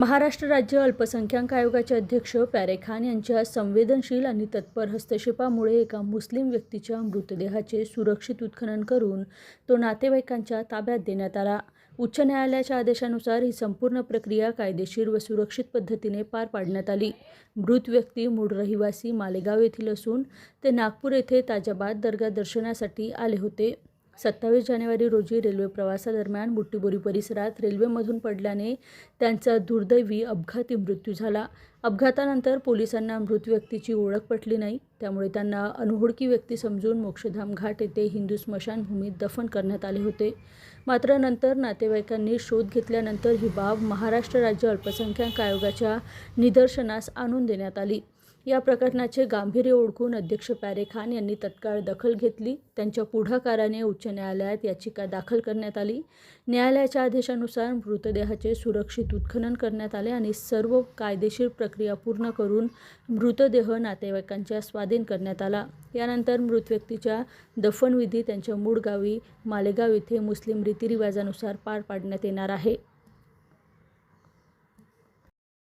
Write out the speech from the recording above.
महाराष्ट्र राज्य अल्पसंख्याक आयोगाचे अध्यक्ष प्यारे खान यांच्या संवेदनशील आणि तत्पर हस्तक्षेपामुळे एका मुस्लिम व्यक्तीच्या मृतदेहाचे सुरक्षित उत्खनन करून तो नातेवाईकांच्या ताब्यात देण्यात आला। उच्च न्यायालयाच्या आदेशानुसार ही संपूर्ण प्रक्रिया कायदेशीर व सुरक्षित पद्धतीने पार पाडण्यात आली। मृत व्यक्ती मूळ रहिवासी मालेगाव येथील असून ते नागपूर येथे ताजाबाद दर्गा दर्शनासाठी आले होते। 27 जानेवारी रोजी रेल्वे प्रवासादरम्यान बुट्टीबोरी परिसरात रेल्वेमधून पडल्याने त्यांचा दुर्दैवी अपघाती मृत्यू झाला। अपघातानंतर पोलिसांना मृत व्यक्तीची ओळख पटली नाही, त्यामुळे त्यांना अनोळखी व्यक्ती समजून मोक्षधाम घाट येथे हिंदू स्मशानभूमीत दफन करण्यात आले होते। मात्र नंतर नातेवाईकांनी शोध घेतल्यानंतर ही बाब महाराष्ट्र राज्य अल्पसंख्याक आयोगाच्या निदर्शनास आणून देण्यात आली। या प्रकरणाचे गांभीर्य ओळखून अध्यक्ष प्यारे खान यांनी तत्काळ दखल घेतली। त्यांच्या पुढाकाराने उच्च न्यायालयात याचिका दाखल करण्यात आली। न्यायालयाच्या आदेशानुसार मृतदेहाचे सुरक्षित उत्खनन करण्यात आले आणि सर्व कायदेशीर प्रक्रिया पूर्ण करून मृतदेह नातेवाईकांच्या स्वाधीन करण्यात आला। यानंतर मृत व्यक्तीच्या दफनविधी त्यांच्या मूळ गावी मालेगाव येथे मुस्लिम रीतिरिवाजानुसार पार पाडण्यात येणार आहे।